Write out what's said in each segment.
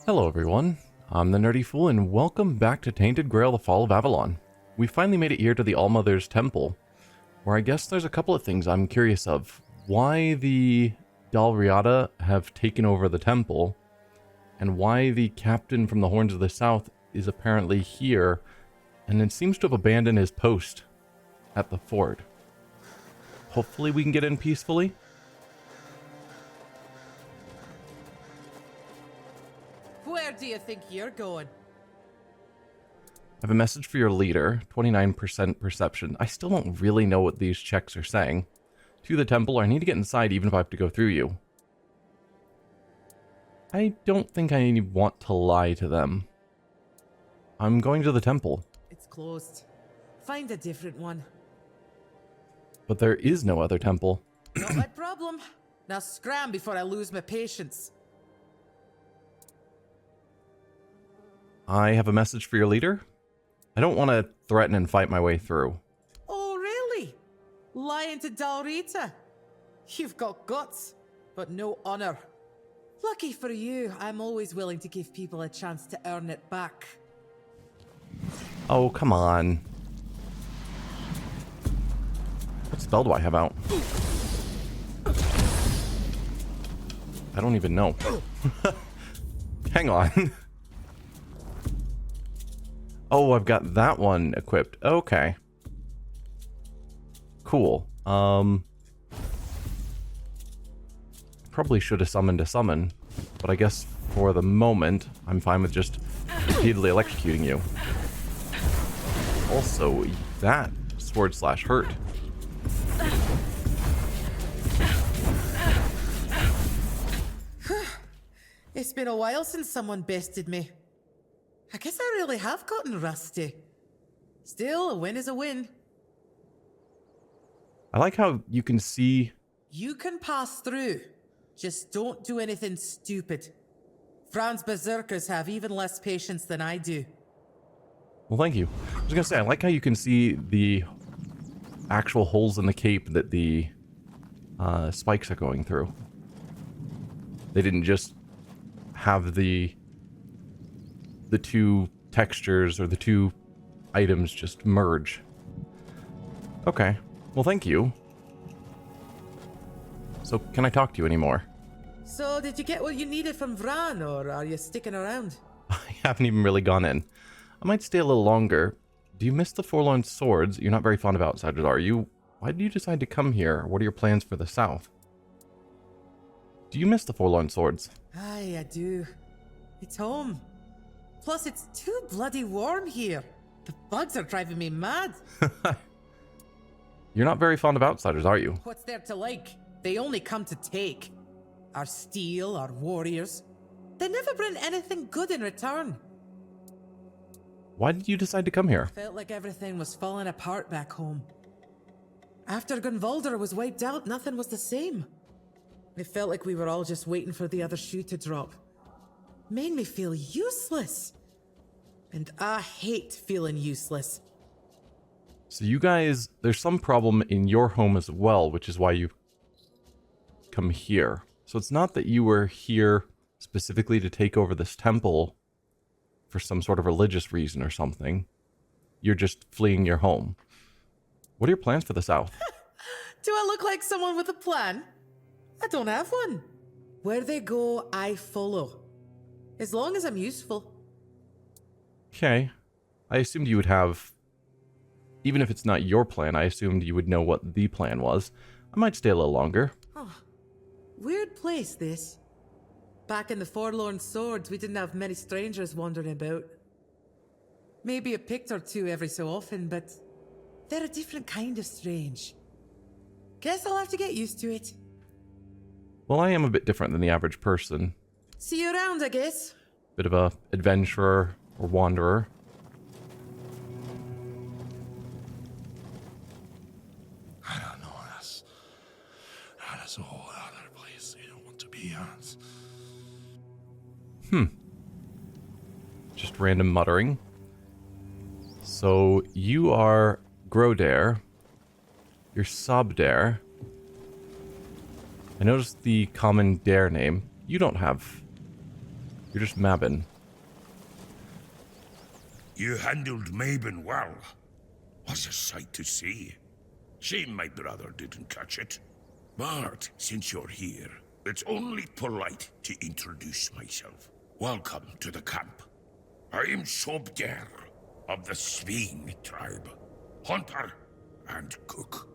Hello everyone, I'm the Nerdy Fool and welcome back to Tainted Grail, the Fall of Avalon. We finally made it here to the Allmother's Temple, where I guess there's a couple of things I'm curious of. Why the Dalriada have taken over the temple, and why the captain from the Horns of the South is apparently here, and then seems to have abandoned his post at the fort. Hopefully we can get in peacefully. Where do you think you're going? I have a message for your leader, 29% perception. I still don't really know what these checks are saying. To the temple, or I need to get inside even if I have to go through you. I don't think I want to lie to them. I'm going to the temple. It's closed. Find a different one. But there is no other temple. Not my problem. Now scram before I lose my patience. I have a message for your leader. I don't want to threaten and fight my way through. Oh, really? Lying to Dalrita? You've got guts, but no honor. Lucky for you, I'm always willing to give people a chance to earn it back. Oh, come on. What spell do I have out? I don't even know. Hang on. Oh, I've got that one equipped. Okay. Cool. Probably should have summoned a summon, but I guess for the moment, I'm fine with just repeatedly electrocuting you. Also, that sword slash hurt. It's been a while since someone bested me. I guess I really have gotten rusty. Still, a win is a win. I like how you can see... You can pass through. Just don't do anything stupid. Fran's berserkers have even less patience than I do. Well, thank you. I was gonna say, I like how you can see the actual holes in the cape that the spikes are going through. They didn't just have the two textures or the two items just merge. Okay. Well, thank you. So, can I talk to you anymore? So, did you get what you needed from Vran, or are you sticking around? I haven't even really gone in. I might stay a little longer. Do you miss the Forlorn Swords? You're not very fond of outsiders, are you? Why did you decide to come here? What are your plans for the South? Do you miss the Forlorn Swords? Aye, I do. It's home. Plus, it's too bloody warm here. The bugs are driving me mad. You're not very fond of outsiders, are you? What's there to like? They only come to take. Our steel, our warriors. They never bring anything good in return. Why did you decide to come here? Felt like everything was falling apart back home. After Gunvalder was wiped out, nothing was the same. It felt like we were all just waiting for the other shoe to drop. Made me feel useless. And I hate feeling useless. So you guys, there's some problem in your home as well, which is why you've come here. So it's not that you were here specifically to take over this temple for some sort of religious reason or something. You're just fleeing your home. What are your plans for the South? Do I look like someone with a plan? I don't have one. Where they go, I follow. As long as I'm useful. Okay. I assumed you would have... Even if it's not your plan, I assumed you would know what the plan was. I might stay a little longer. Oh, weird place, this. Back in the Forlorn Swords, we didn't have many strangers wandering about. Maybe a pict or two every so often, but they're a different kind of strange. Guess I'll have to get used to it. Well, I am a bit different than the average person. See you around, I guess. Bit of a adventurer or wanderer. I don't know this. That is a whole other place you don't want to be at. Just random muttering. So, you are Gro'derr. You're Sob'derr. I noticed the common dare name. You don't have You're just Mabin. You handled Mabin well. Was a sight to see. Shame my brother didn't catch it. But since you're here, it's only polite to introduce myself. Welcome to the camp. I'm Sob'derr of the Sveen tribe. Hunter and cook.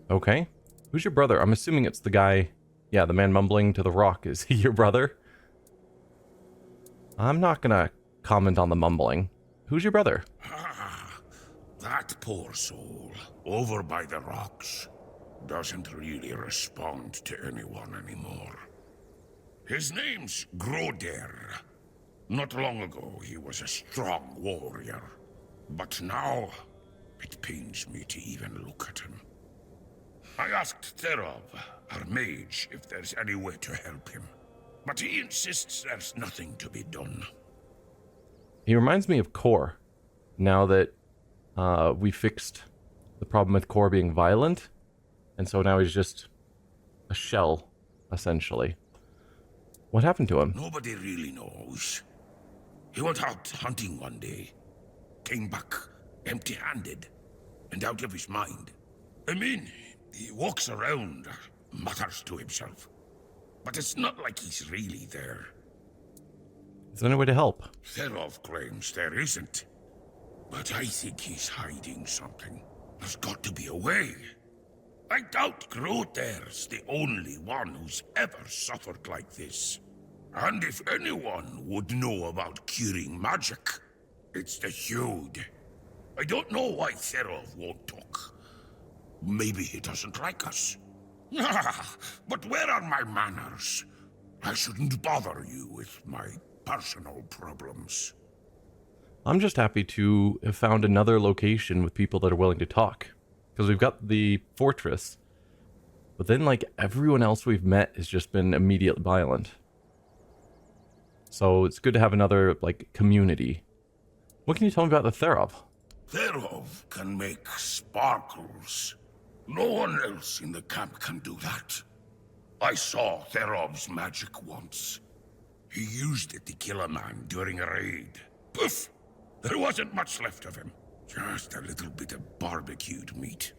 Okay. Who's your brother? I'm assuming it's the guy... Yeah, the man mumbling to the rock. Is he your brother? I'm not gonna comment on the mumbling. Who's your brother? Ah, that poor soul, over by the rocks, doesn't really respond to anyone anymore. His name's Gro'derr. Not long ago, he was a strong warrior. But now, it pains me to even look at him. I asked Therob, our mage, if there's any way to help him. But he insists there's nothing to be done. He reminds me of Kor. Now that we fixed the problem with Kor being violent. And so now he's just a shell, essentially. What happened to him? Nobody really knows. He went out hunting one day. Came back empty-handed and out of his mind. I mean, he walks around, mutters to himself. But it's not like he's really there. Is there any way to help? Therob claims there isn't. But I think he's hiding something. There's got to be a way. I doubt Gro'derr's the only one who's ever suffered like this. And if anyone would know about curing magic, it's the Hude. I don't know why Therob won't talk. Maybe he doesn't like us. But where are my manners? I shouldn't bother you with my personal problems. I'm just happy to have found another location with people that are willing to talk. Because we've got the fortress. But then, like, everyone else we've met has just been immediately violent. So it's good to have another, like, community. What can you tell me about the Therob? Therob can make sparkles. No one else in the camp can do that. I saw Therob's magic once. He used it to kill a man during a raid. Poof! There wasn't much left of him. Just a little bit of barbecued meat.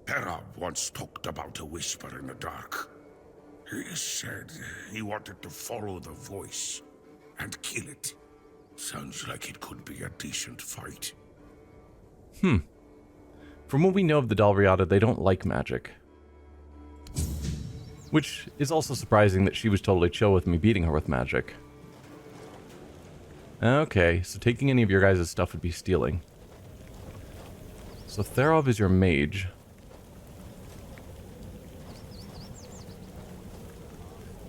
Therob once talked about a whisper in the dark. He said he wanted to follow the voice and kill it. Sounds like it could be a decent fight. From what we know of the Dalriada, they don't like magic. Which is also surprising that she was totally chill with me beating her with magic. Okay, so taking any of your guys' stuff would be stealing. So Therob is your mage.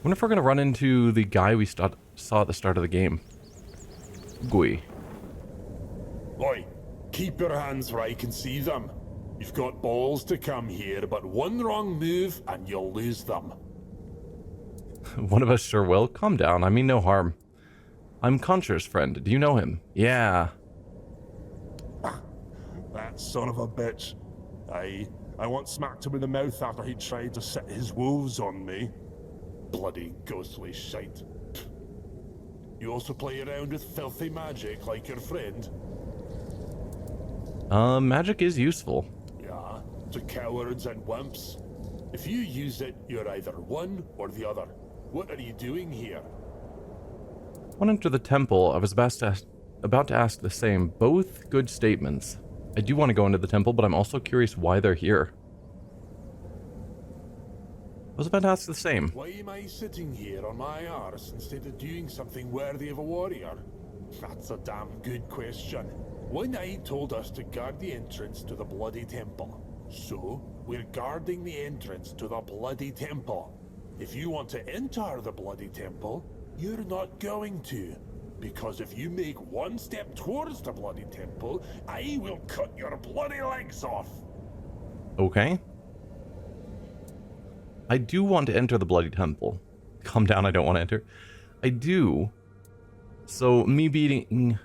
Wonder if we're going to run into the guy we saw at the start of the game. Gui. Oi, keep your hands where I can see them. You've got balls to come here, but one wrong move and you'll lose them. One of us sure will. Calm down, I mean no harm. I'm Concher's friend. Do you know him? Yeah. That son of a bitch. I once smacked him in the mouth after he tried to set his wolves on me. Bloody ghostly shite. You also play around with filthy magic like your friend? Magic is useful. Yeah, to cowards and wimps. If you use it, you're either one or the other. What are you doing here? Went into the temple. I was about to ask the same. Both good statements. I do want to go into the temple, but I'm also curious why they're here. I was about to ask the same. Why am I sitting here on my arse instead of doing something worthy of a warrior? That's a damn good question. One knight told us to guard the entrance to the bloody temple. So, we're guarding the entrance to the bloody temple. If you want to enter the bloody temple, you're not going to. Because if you make one step towards the bloody temple, I will cut your bloody legs off. Okay. I do want to enter the bloody temple. Calm down, I don't want to enter. I do. So, me beating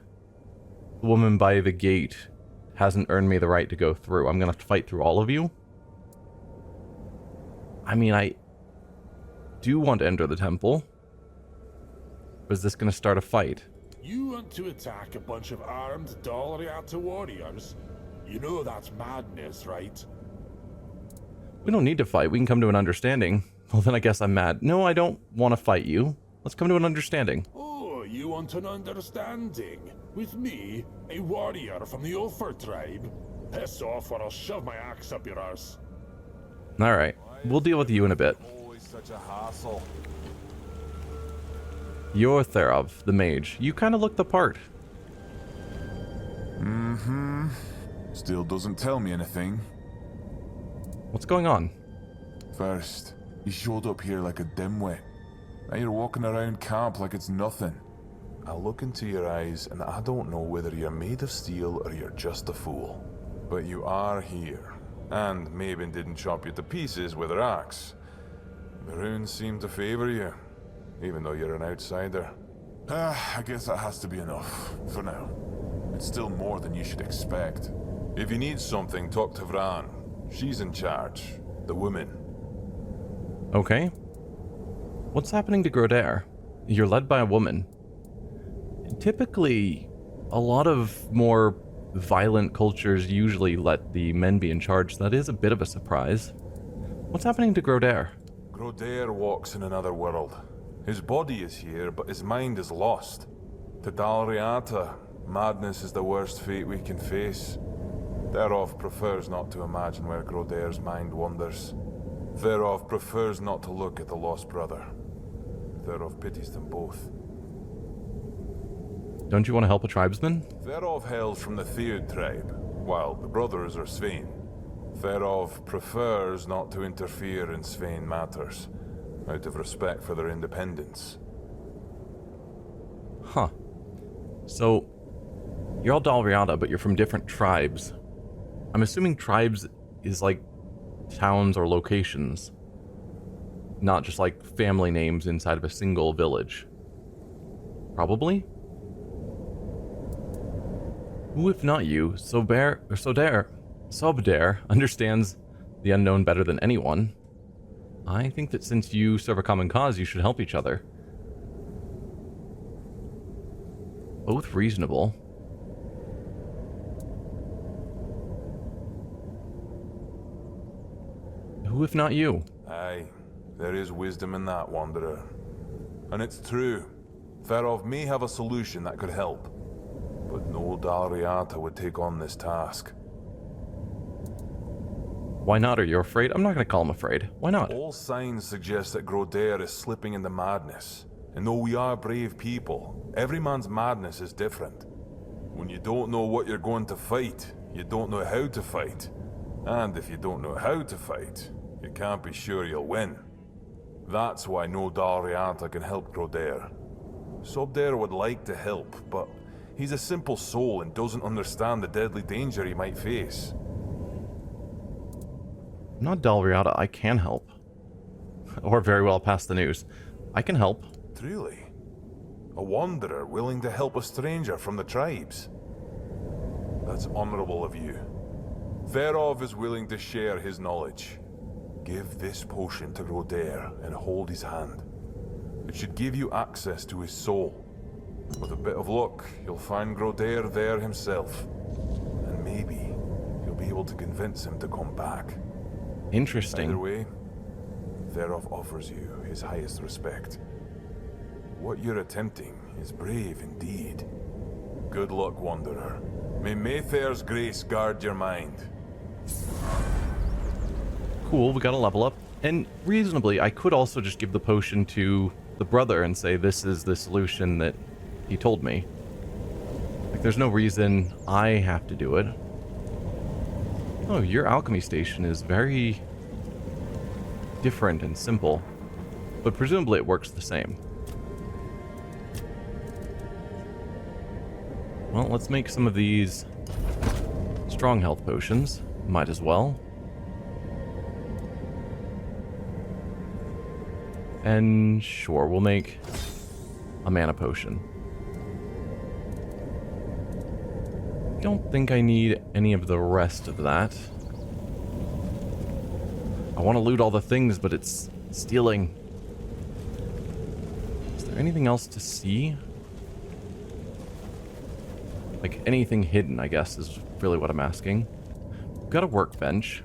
the woman by the gate hasn't earned me the right to go through. I'm going to fight through all of you. I mean, I do want to enter the temple. is this going to start a fight? You want to attack a bunch of armed Dalriata warriors? You know that's madness, right? We don't need to fight. We can come to an understanding. Well, then I guess I'm mad. No, I don't want to fight you. Let's come to an understanding. Oh, you want an understanding? With me, a warrior from the Ulfer tribe? Piss off or I'll shove my axe up your arse. Alright, we'll deal with you in a bit. Always such a hassle. You're Therov, the mage. You kind of look the part. Still doesn't tell me anything. What's going on? First, you showed up here like a dimwit. Now you're walking around camp like it's nothing. I look into your eyes and I don't know whether you're made of steel or you're just a fool. But you are here. And Maven didn't chop you to pieces with her axe. The runes seem to favor you, even though you're an outsider. I guess that has to be enough, for now. It's still more than you should expect. If you need something, talk to Vran. She's in charge. The woman. Okay. What's happening to Gro'derr? You're led by a woman. Typically, a lot of more violent cultures usually let the men be in charge. That is a bit of a surprise. What's happening to Gro'derr? Gro'derr walks in another world. His body is here, but his mind is lost. To Dalriata, madness is the worst fate we can face. Therov prefers not to imagine where Gro'derr's mind wanders. Therov prefers not to look at the lost brother. Therov pities them both. Don't you want to help a tribesman? Therov hails from the Theod tribe, while the brothers are Svein. Therov prefers not to interfere in Svein matters, out of respect for their independence. Huh. So, you're all Dalriata, but you're from different tribes. I'm assuming tribes is like towns or locations, not just like family names inside of a single village. Probably? Who, if not you, Sob'derr understands the unknown better than anyone. I think that since you serve a common cause, you should help each other. Both reasonable. Who, if not you? Aye, there is wisdom in that, Wanderer. And it's true. Therov may have a solution that could help. But no Dalriata would take on this task. Why not? Are you afraid? I'm not going to call him afraid. Why not? All signs suggest that Gro'derr is slipping into madness. And though we are brave people, every man's madness is different. When you don't know what you're going to fight, you don't know how to fight. And if you don't know how to fight, you can't be sure you'll win. That's why no Dalriata can help Gro'derr. Sob'derr would like to help, but he's a simple soul and doesn't understand the deadly danger he might face. I'm not Dalriata. I can help. Or very well pass the news. I can help. Truly? A wanderer willing to help a stranger from the tribes? That's honorable of you. Therov is willing to share his knowledge. Give this potion to Gro'derr and hold his hand. It should give you access to his soul. With a bit of luck, you'll find Gro'derr there himself. And maybe you'll be able to convince him to come back. Interesting. Either way, Therov offers you his highest respect. What you're attempting is brave indeed. Good luck, Wanderer. May Mayfair's grace guard your mind. Cool, we got a level up. And reasonably, I could also just give the potion to the brother and say this is the solution that he told me. Like, there's no reason I have to do it. Oh, your alchemy station is very different and simple. But presumably it works the same. Well, let's make some of these strong health potions. Might as well. And sure, we'll make a mana potion. Don't think I need any of the rest of that. I want to loot all the things, but it's stealing. Is there anything else to see? Like, anything hidden, I guess, is really what I'm asking. We've got a workbench.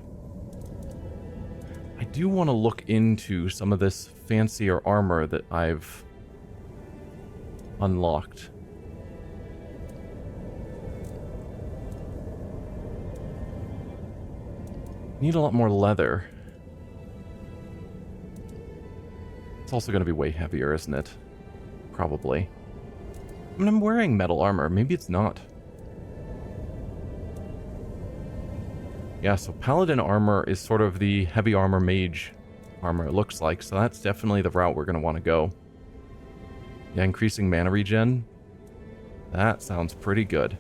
I do want to look into some of this fancier armor that I've unlocked. Need a lot more leather. It's also going to be way heavier, isn't it? Probably. I mean, I'm wearing metal armor. Maybe it's not. Yeah, so paladin armor is sort of the heavy armor mage armor, it looks like. So that's definitely the route we're going to want to go. Yeah, increasing mana regen. That sounds pretty good.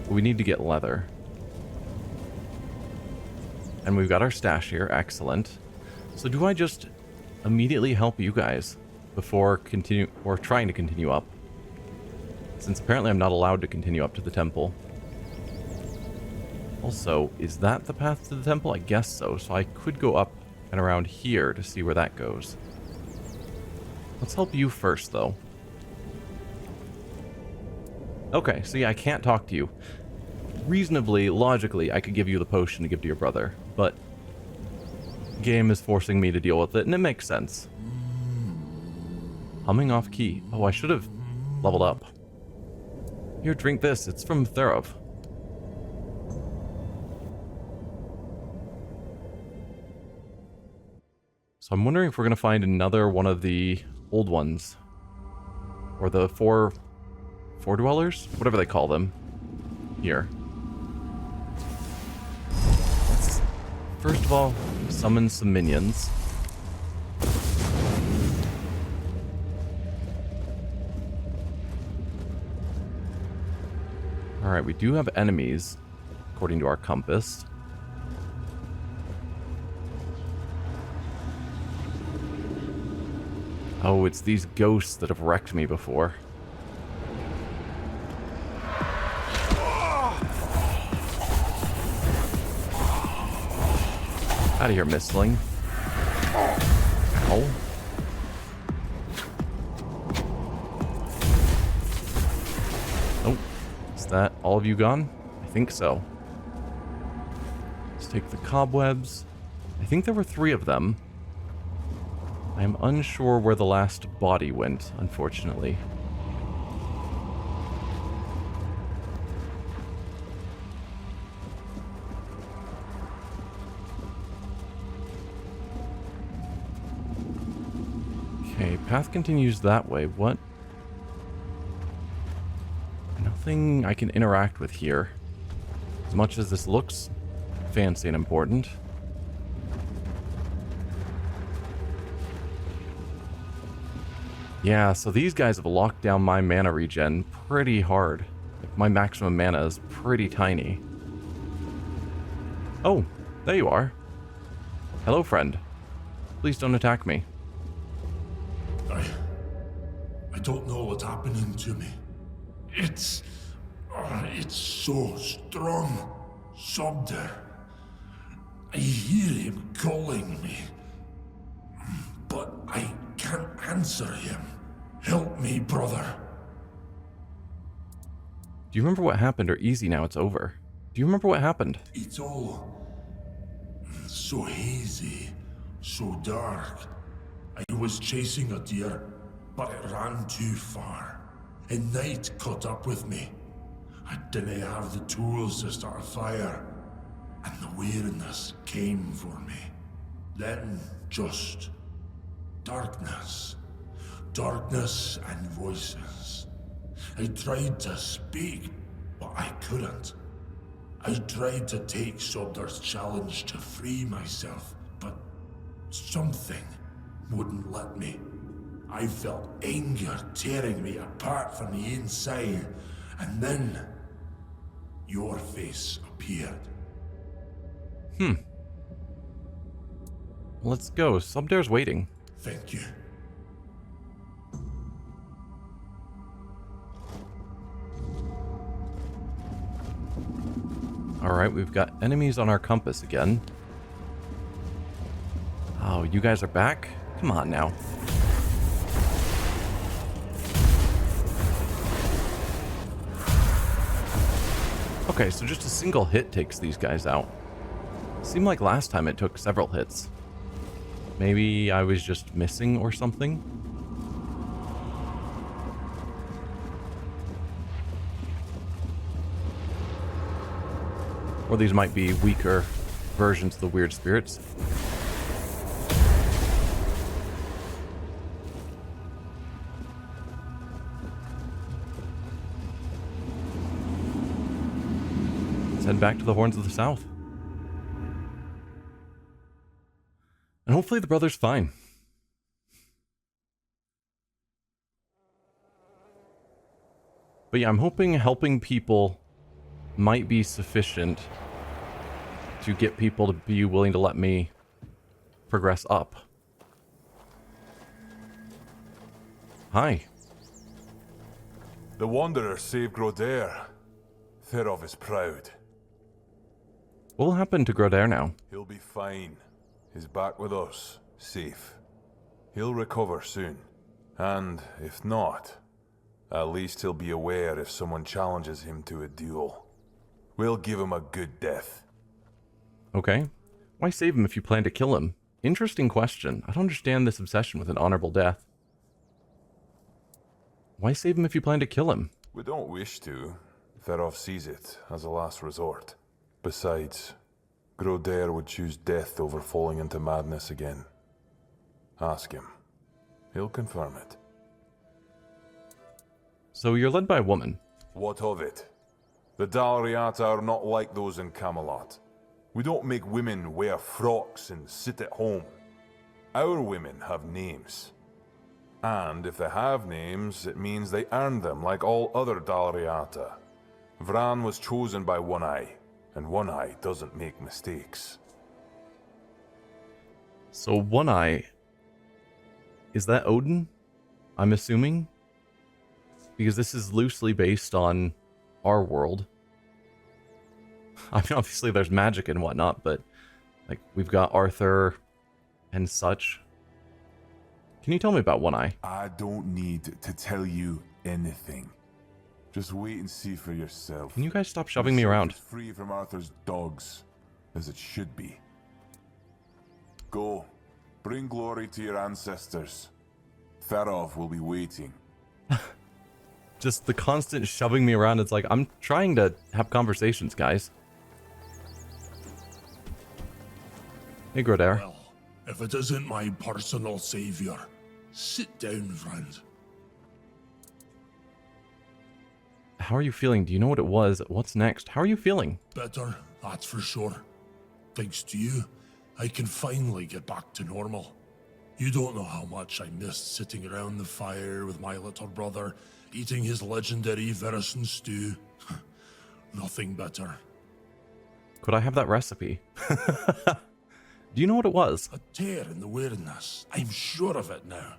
But we need to get leather. And we've got our stash here. Excellent. So do I just immediately help you guys before trying to continue up? Since apparently I'm not allowed to continue up to the temple. Also, is that the path to the temple? I guess so. So I could go up and around here to see where that goes. Let's help you first, though. Okay, so yeah, I can't talk to you. Reasonably, logically, I could give you the potion to give to your brother, but game is forcing me to deal with it, and it makes sense. Humming off key. Oh, I should have leveled up. Here, drink this. It's from Therav. So I'm wondering if we're going to find another one of the old ones. Or the four dwellers? Whatever they call them. Here. Let's, first of all, summon some minions. Alright, we do have enemies, according to our compass. Oh, it's these ghosts that have wrecked me before. Out of here, Mistling. Ow. Oh, is that all of you gone? I think so. Let's take the cobwebs. I think there were 3 of them. I am unsure where the last body went, unfortunately. Okay, path continues that way. What? Nothing I can interact with here. As much as this looks fancy and important. Yeah, so these guys have locked down my mana regen pretty hard. Like, my maximum mana is pretty tiny. Oh, there you are. Hello, friend. Please don't attack me. I don't know what's happening to me. It's so strong. Sob'derr. I hear him calling me. But I can't answer him. Help me, brother. Do you remember what happened, or easy now, it's over? Do you remember what happened? It's all so hazy, so dark. I was chasing a deer, but it ran too far. And night caught up with me. I didn't have the tools to start a fire, and the weariness came for me. Then just darkness. Darkness and voices. I tried to speak, but I couldn't. I tried to take Sob'derr's challenge to free myself, but something wouldn't let me. I felt anger tearing me apart from the inside, and then your face appeared. Let's go. Sob'derr's waiting. Thank you. Alright, we've got enemies on our compass again. Oh, you guys are back? Come on now. Okay, so just a single hit takes these guys out. Seemed like last time it took several hits. Maybe I was just missing or something? Or these might be weaker versions of the weird spirits. Let's head back to the Horns of the South. And hopefully the brother's fine. But yeah, I'm hoping helping people might be sufficient to get people to be willing to let me progress up. Hi. The Wanderer saved Gro'derr. Thereof is proud. What will happen to Gro'derr now? He'll be fine. He's back with us, safe. He'll recover soon. And if not, at least he'll be aware if someone challenges him to a duel. We'll give him a good death. Okay. Why save him if you plan to kill him? Interesting question. I don't understand this obsession with an honorable death. Why save him if you plan to kill him? We don't wish to. Therof sees it as a last resort. Besides, Gro'derr would choose death over falling into madness again. Ask him. He'll confirm it. So you're led by a woman. What of it? The Dalriata are not like those in Camelot. We don't make women wear frocks and sit at home. Our women have names. And if they have names, it means they earned them like all other Dalriata. Vran was chosen by One Eye, and One Eye doesn't make mistakes. So One Eye... Is that Odin? I'm assuming? Because this is loosely based on our world. I mean, obviously there's magic and whatnot, but like we've got Arthur and such. Can you tell me about One Eye? I don't need to tell you anything. Just wait and see for yourself. Can you guys stop shoving me around? It's free from Arthur's dogs, as it should be. Go, bring glory to your ancestors. Therof will be waiting. Just the constant shoving me around. It's like, I'm trying to have conversations, guys. Hey, Gro'derr. Well, if it isn't my personal savior, sit down, friend. How are you feeling? Do you know what it was? What's next? How are you feeling? Better, that's for sure. Thanks to you, I can finally get back to normal. You don't know how much I missed sitting around the fire with my little brother, eating his legendary venison stew. Nothing better. Could I have that recipe? Do you know what it was? A tear in the weirdness. I'm sure of it now.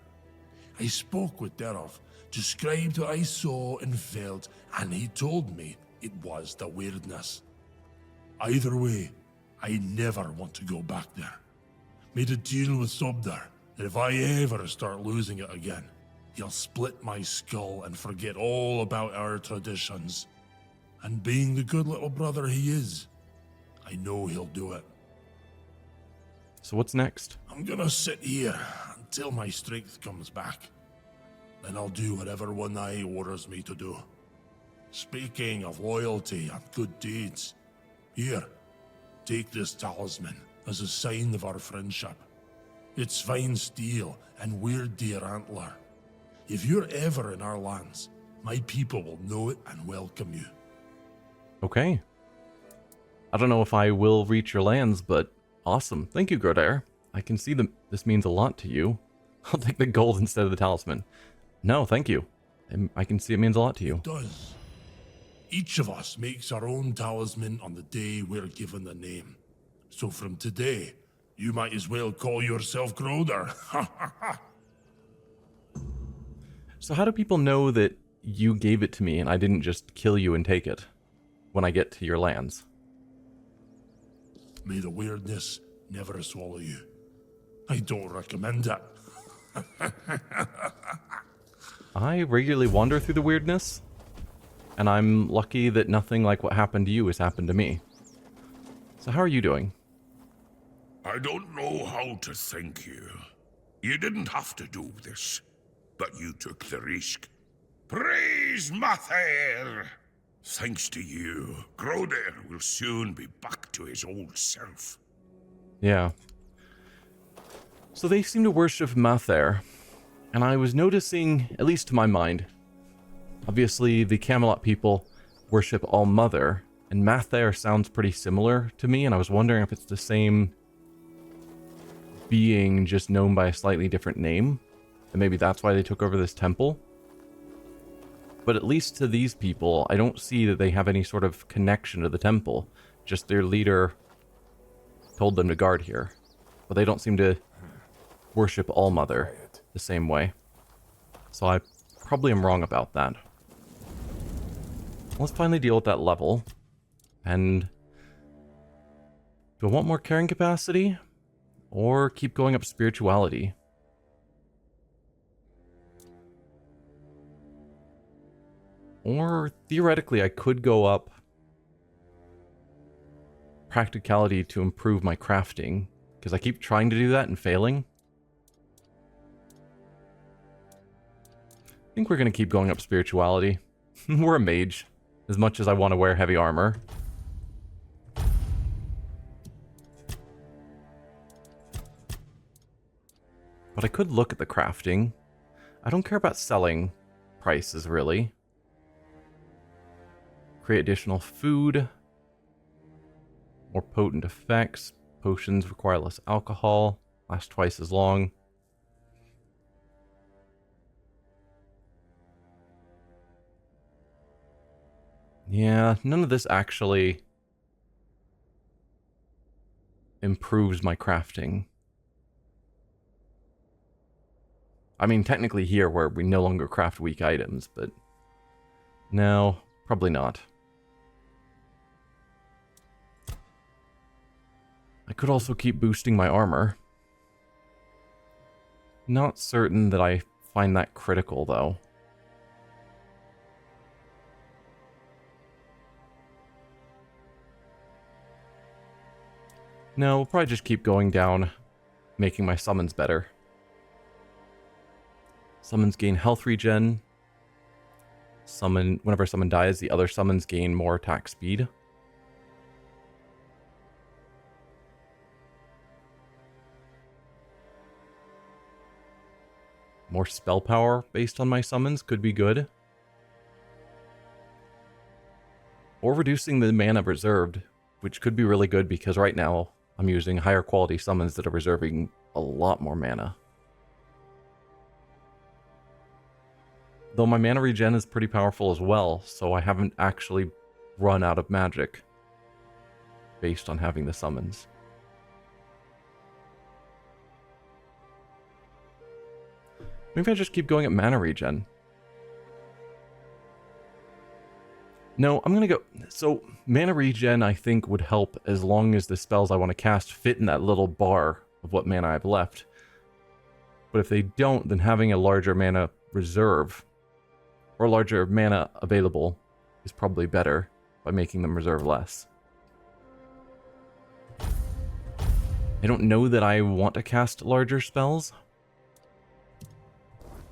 I spoke with Derov, described what I saw and felt, and he told me it was the weirdness. Either way, I never want to go back there. Made a deal with Sob'derr that if I ever start losing it again, he'll split my skull and forget all about our traditions. And being the good little brother he is, I know he'll do it. So what's next? I'm gonna sit here until my strength comes back. Then I'll do whatever One Eye orders me to do. Speaking of loyalty and good deeds, here, take this talisman as a sign of our friendship. It's fine steel and weird deer antler. If you're ever in our lands, my people will know it and welcome you. Okay. I don't know if I will reach your lands, but awesome. Thank you, Gro'derr. I can see this means a lot to you. I'll take the gold instead of the talisman. No, thank you. I can see it means a lot to you. It does. Each of us makes our own talisman on the day we're given the name. So from today, you might as well call yourself Gro'derr. So how do people know that you gave it to me and I didn't just kill you and take it when I get to your lands? May the weirdness never swallow you. I don't recommend it. I regularly wander through the weirdness. and I'm lucky that nothing like what happened to you has happened to me. So how are you doing? I don't know how to thank you. You didn't have to do this, but you took the risk. Praise Mathair! Thanks to you, Gro'derr will soon be back to his old self. Yeah. So they seem to worship Mathair, and I was noticing, at least to my mind, obviously the Camelot people worship All-Mother, and Mathair sounds pretty similar to me, and I was wondering if it's the same being just known by a slightly different name, and maybe that's why they took over this temple. But at least to these people, I don't see that they have any sort of connection to the temple. Just their leader told them to guard here. But they don't seem to worship All-Mother the same way. So I probably am wrong about that. Let's finally deal with that level. And do I want more carrying capacity? Or keep going up spirituality? Or theoretically, I could go up practicality to improve my crafting, because I keep trying to do that and failing. I think we're going to keep going up spirituality. We're a mage, as much as I want to wear heavy armor. But I could look at the crafting. I don't care about selling prices, really. Create additional food. More potent effects. Potions require less alcohol. Last twice as long. Yeah, none of this actually improves my crafting. I mean, technically here where we no longer craft weak items, but no, probably not. I could also keep boosting my armor. Not certain that I find that critical, though. No, we'll probably just keep going down, making my summons better. Summons gain health regen. Whenever a summon dies, the other summons gain more attack speed. More spell power based on my summons could be good. Or reducing the mana reserved, which could be really good because right now I'm using higher quality summons that are reserving a lot more mana. Though my mana regen is pretty powerful as well, so I haven't actually run out of magic based on having the summons. Maybe I just keep going at mana regen. No, I'm gonna go... So, mana regen I think would help as long as the spells I want to cast fit in that little bar of what mana I have left. But if they don't, then having a larger mana reserve, or larger mana available, is probably better by making them reserve less. I don't know that I want to cast larger spells,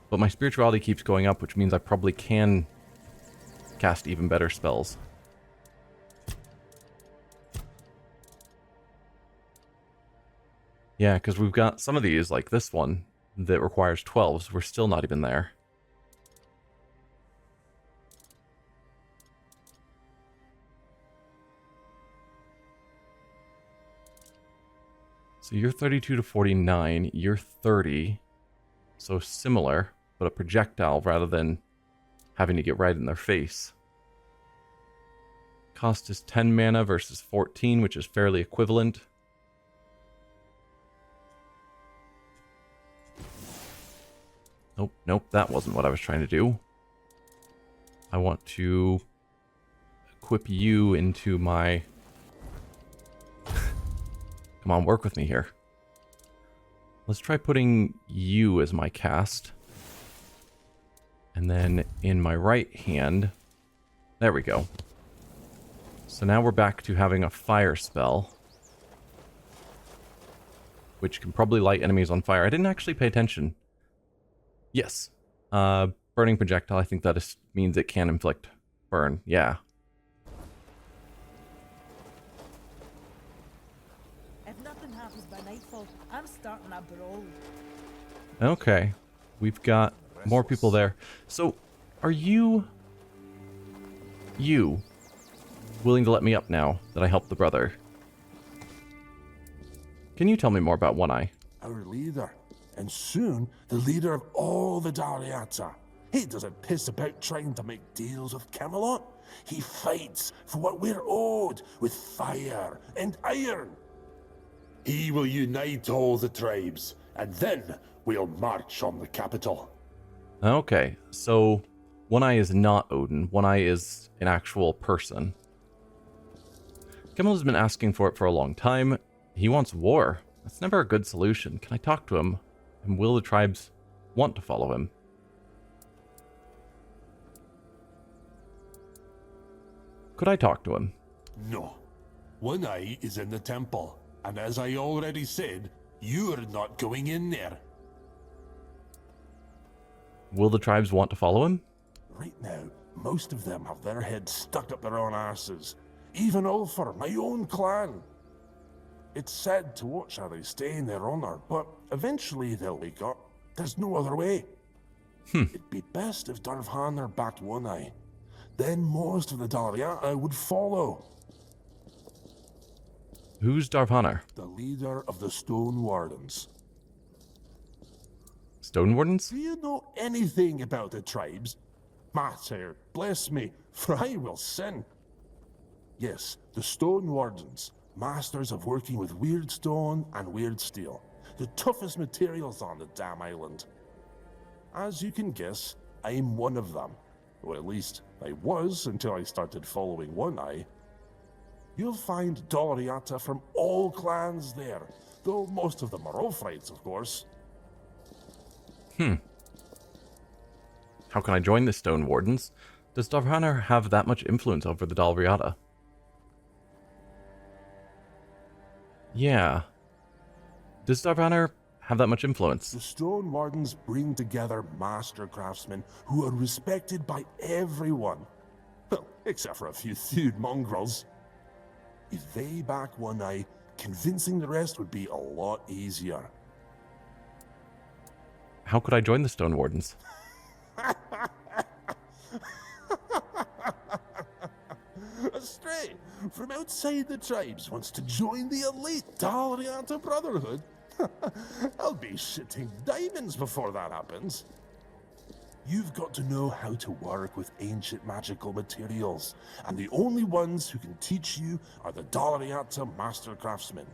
but my spirituality keeps going up, which means I probably can cast even better spells. Yeah, because we've got some of these, like this one, that requires 12, so we're still not even there. So you're 32 to 49, you're 30, so similar, but a projectile rather than having to get right in their face. Cost is 10 mana versus 14, which is fairly equivalent. Nope, that wasn't what I was trying to do. I want to equip you into my... Come on, work with me here. Let's try putting you as my cast. And then in my right hand... There we go. So now we're back to having a fire spell, which can probably light enemies on fire. I didn't actually pay attention. Yes. Burning projectile, I think that means it can inflict burn. Yeah. If nothing happens by nightfall, I'm starting a brawl. Okay. We've got more people there. So, are you willing to let me up now that I helped the brother? Can you tell me more about One Eye? Our leader, and soon the leader of all the Daliata. He doesn't piss about trying to make deals with Camelot. He fights for what we're owed with fire and iron. He will unite all the tribes, and then we'll march on the capital. Okay, so One Eye is not Odin. One Eye is an actual person. Camelot has been asking for it for a long time. He wants war. That's never a good solution. Can I talk to him? And will the tribes want to follow him? Could I talk to him? No. One Eye is in the temple, and as I already said, you're not going in there. Will the tribes want to follow him? Right now, most of them have their heads stuck up their own asses. Even Ulfar, my own clan. It's sad to watch how they stay in their honor, but eventually they'll wake up. There's no other way. It'd be best if Darvhanar backed One Eye. Then most of the Daliata would follow. Who's Darvhanar? The leader of the Stone Wardens. Stone Wardens? Do you know anything about the tribes? Mater, bless me, for I will sin. Yes, the Stone Wardens, masters of working with weird stone and weird steel. The toughest materials on the damn island. As you can guess, I'm one of them. Or at least, I was until I started following One Eye. You'll find Daliata from all clans there, though most of them are Ulfrites, of course. How can I join the Stone Wardens? Does Darvhanar have that much influence over the Daliata? Yeah. Does Darvhanar have that much influence? The Stone Wardens bring together master craftsmen who are respected by everyone. Well, except for a few thewed mongrels. If they back One Eye, convincing the rest would be a lot easier. How could I join the Stone Wardens? A stray from outside the tribes wants to join the elite Daliata Brotherhood. I'll be shitting diamonds before that happens. You've got to know how to work with ancient magical materials, and the only ones who can teach you are the Daliata Master Craftsmen.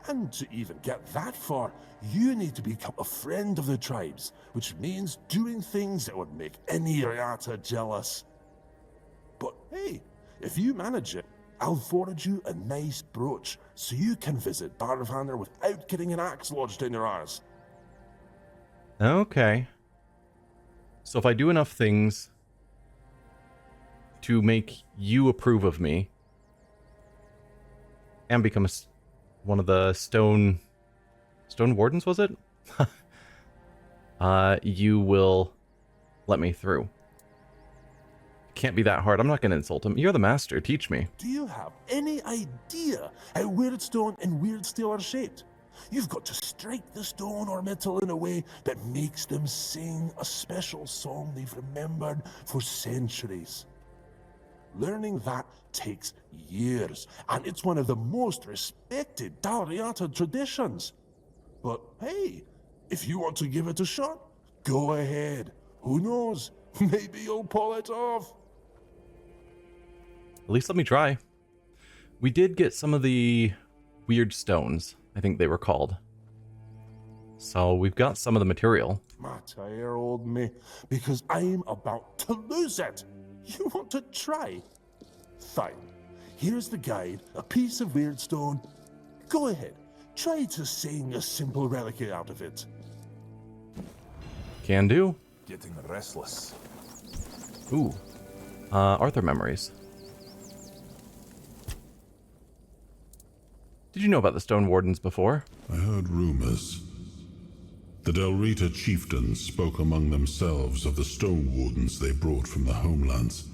And to even get that far, you need to become a friend of the tribes, which means doing things that would make any Riata jealous. But hey, if you manage it, I'll forward you a nice brooch so you can visit Darvhanar without getting an axe lodged in your arse. Okay. So if I do enough things to make you approve of me and become one of the Stone Wardens, was it? You will let me through. Can't be that hard. I'm not going to insult him. You're the master. Teach me. Do you have any idea how weird stone and weird steel are shaped? You've got to strike the stone or metal in a way that makes them sing a special song they've remembered for centuries. Learning that takes years, and it's one of the most respected Daliata traditions. But hey, if you want to give it a shot, go ahead. Who knows? Maybe you'll pull it off. At least let me try. We did get some of the weird stones, I think they were called. So we've got some of the material. Matter, old me, because I'm about to lose it. You want to try? Fine. Here's the guide, a piece of weird stone. Go ahead. Try to sing a simple relic out of it. Can do. Getting restless. Ooh. Arthur memories. Did you know about the Stone Wardens before? I heard rumors. The Delrita chieftains spoke among themselves of the Stone Wardens they brought from the homelands.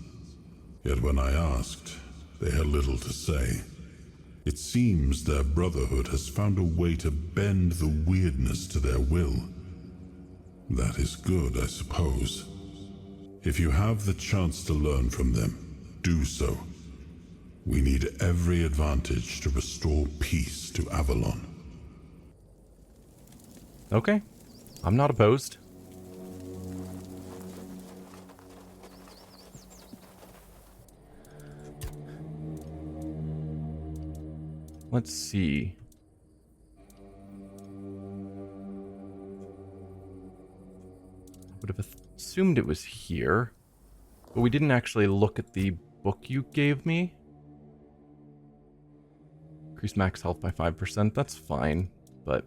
Yet when I asked, they had little to say. It seems their brotherhood has found a way to bend the weirdness to their will. That is good, I suppose. If you have the chance to learn from them, do so. We need every advantage to restore peace to Avalon. Okay. I'm not opposed. Let's see. I would have assumed it was here, but we didn't actually look at the book you gave me. Increase max health by 5%, that's fine, but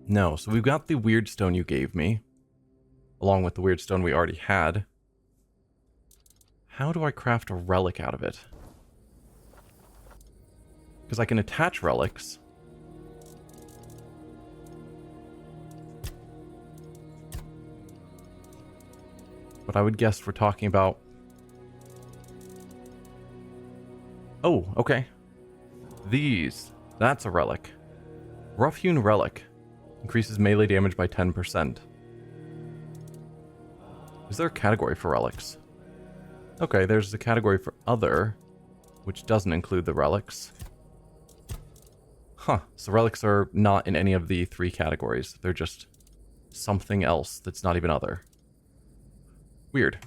no. So we've got the weird stone you gave me, along with the weird stone we already had. How do I craft a relic out of it? Because I can attach relics. But I would guess we're talking about... Oh, okay. These. That's a relic. Rough-hewn relic. Increases melee damage by 10%. Is there a category for relics? Okay, there's a category for other, which doesn't include the relics. Huh, so relics are not in any of the 3 categories. They're just something else that's not even other. Weird.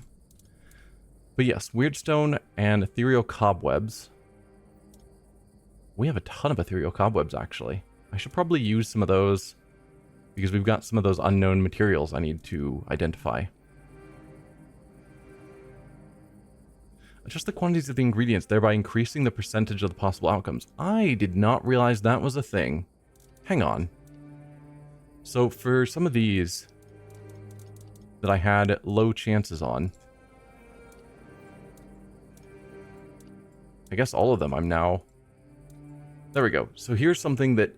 But yes, weird stone and ethereal cobwebs. We have a ton of ethereal cobwebs, actually. I should probably use some of those, because we've got some of those unknown materials I need to identify. Adjust the quantities of the ingredients, thereby increasing the percentage of the possible outcomes. I did not realize that was a thing. Hang on. So for some of these that I had low chances on, I guess all of them I'm now... There we go. So here's something that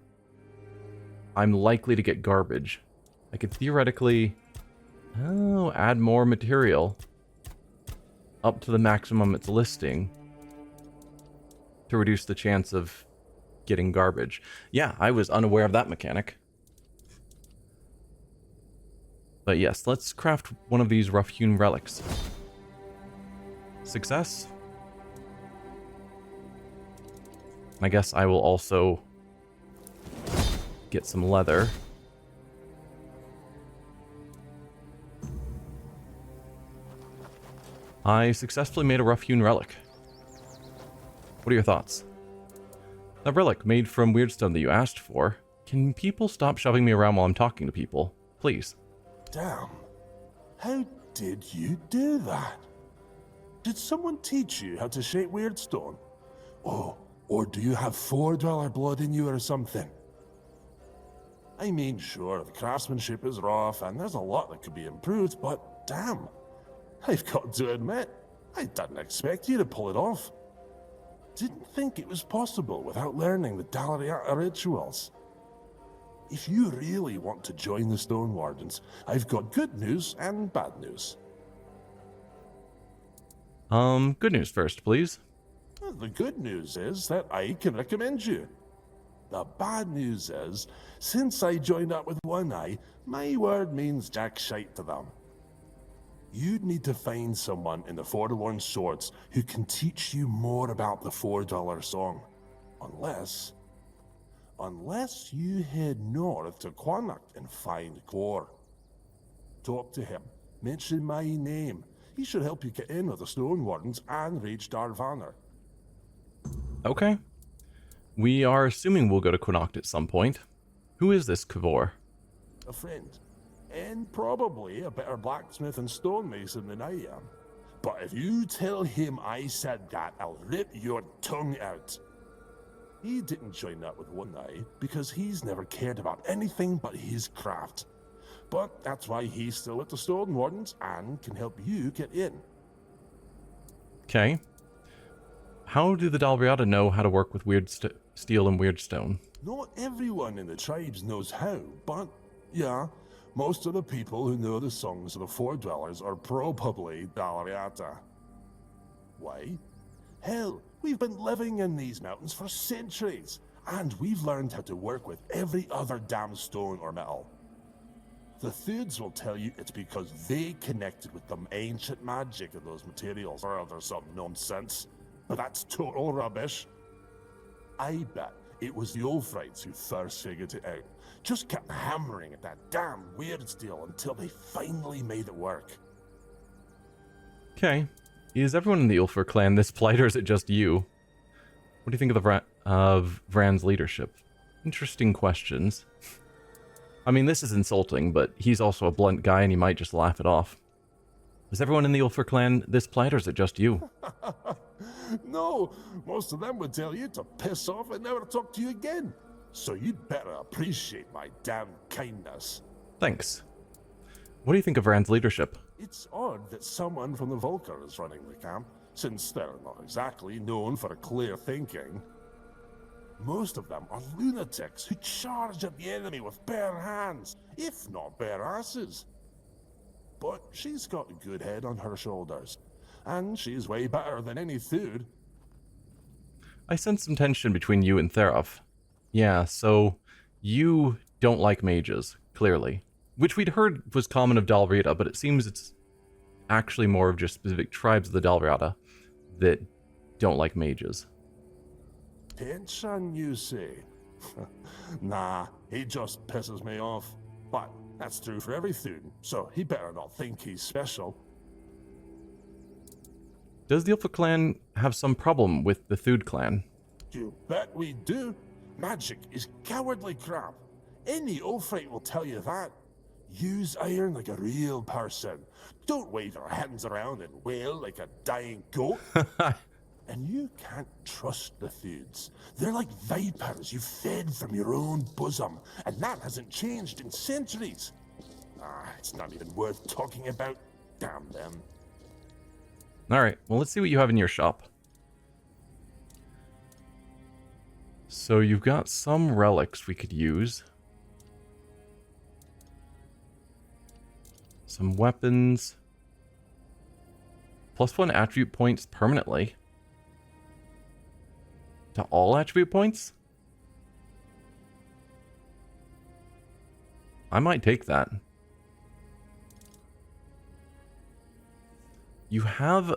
I'm likely to get garbage. I could theoretically... Oh, add more material up to the maximum it's listing to reduce the chance of getting garbage. Yeah, I was unaware of that mechanic. But yes, let's craft one of these rough-hewn relics. Success. I guess I will also get some leather. I successfully made a rough-hewn relic. What are your thoughts? That relic made from weirdstone that you asked for. Can people stop shoving me around while I'm talking to people? Please. Damn. How did you do that? Did someone teach you how to shape weirdstone? Oh, or do you have Foredweller blood in you or something? I mean, sure, the craftsmanship is rough and there's a lot that could be improved, but damn. I've got to admit, I didn't expect you to pull it off. Didn't think it was possible without learning the Dalariata rituals. If you really want to join the Stone Wardens, I've got good news and bad news. Good news first, please. The good news is that I can recommend you. The bad news is, since I joined up with One Eye, my word means jack shite to them. You'd need to find someone in the Forlorn Swords who can teach you more about the $4 song. Unless you head north to Quannock and find Core. Talk to him. Mention my name. He should help you get in with the Stone Wardens and Rage Darvanner. Okay. We are assuming we'll go to Quannock at some point. Who is this Kavor? A friend. And probably a better blacksmith and stonemason than I am. But if you tell him I said that, I'll rip your tongue out. He didn't join up with One Eye because he's never cared about anything but his craft. But that's why he's still at the Stone Wardens and can help you get in. Okay. How do the Dalriada know how to work with weird steel and weird stone? Not everyone in the tribes knows how, but yeah, most of the people who know the songs of the Four Dwellers are probably Dalriata. Why? Hell, we've been living in these mountains for centuries, and we've learned how to work with every other damn stone or metal. The Thuds will tell you it's because they connected with the ancient magic of those materials, or there's some nonsense. But that's total rubbish. I bet it was the Ulfrites who first figured it out. Just kept hammering at that damn weird steel until they finally made it work. Okay. Is everyone in the Ulfr clan this plight, or is it just you? What do you think of Vran's leadership? Interesting questions. I mean, this is insulting, but he's also a blunt guy and he might just laugh it off. Is everyone in the Ulfr clan this plight, or is it just you? No, most of them would tell you to piss off and never talk to you again. So you'd better appreciate my damn kindness. Thanks. What do you think of Vran's leadership? It's odd that someone from the Volker is running the camp, since they're not exactly known for clear thinking. Most of them are lunatics who charge at the enemy with bare hands, if not bare asses. But she's got a good head on her shoulders, and she's way better than any Thud. I sense some tension between you and Therof. Yeah, so you don't like mages, clearly. Which we'd heard was common of Dalriada, but it seems it's actually more of just specific tribes of the Dalriada that don't like mages. Tension, you say? Nah, he just pisses me off. But that's true for every Thud, so he better not think he's special. Does the Ulfr clan have some problem with the Thud clan? You bet we do. Magic is cowardly crap. Any Ulfrite will tell you that. Use iron like a real person. Don't wave your hands around and wail like a dying goat. And you can't trust the Thuds. They're like vipers you fed from your own bosom, and that hasn't changed in centuries. It's not even worth talking about. Damn them. Alright, well let's see what you have in your shop. So you've got some relics we could use. Some weapons. +1 attribute points permanently. To all attribute points? I might take that. You have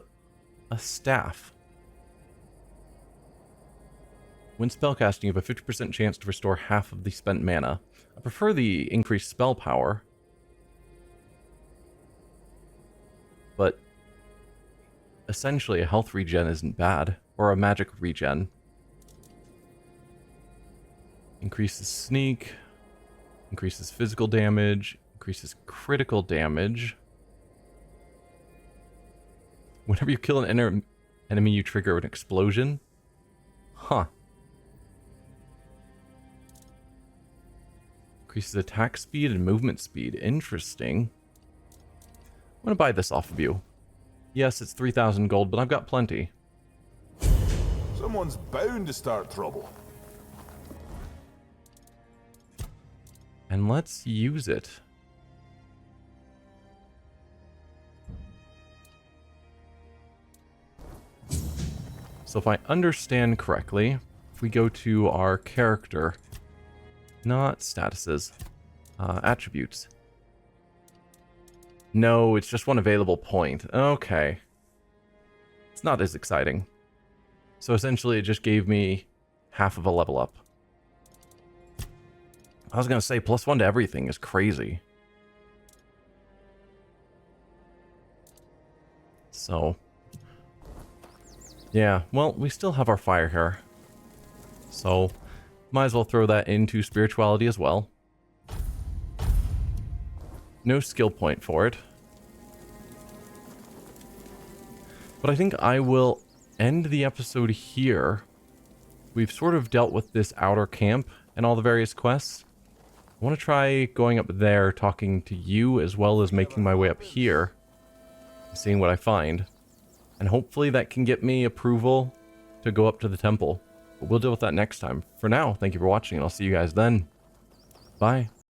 a staff. When spellcasting, you have a 50% chance to restore half of the spent mana. I prefer the increased spell power. But essentially a health regen isn't bad. Or a magic regen. Increases sneak. Increases physical damage. Increases critical damage. Whenever you kill an enemy, you trigger an explosion. Huh. Increases attack speed and movement speed. Interesting. I'm gonna buy this off of you. Yes, it's 3,000 gold, but I've got plenty. Someone's bound to start trouble. And let's use it. So if I understand correctly, if we go to our character, not statuses, attributes. No, it's just one available point. Okay. It's not as exciting. So essentially it just gave me half of a level up. I was going to say +1 to everything is crazy. So, yeah, well, we still have our fire here. So, might as well throw that into spirituality as well. No skill point for it. But I think I will end the episode here. We've sort of dealt with this outer camp and all the various quests. I want to try going up there, talking to you, as well as making my way up here, seeing what I find. And hopefully that can get me approval to go up to the temple. But we'll deal with that next time. For now, thank you for watching, and I'll see you guys then. Bye.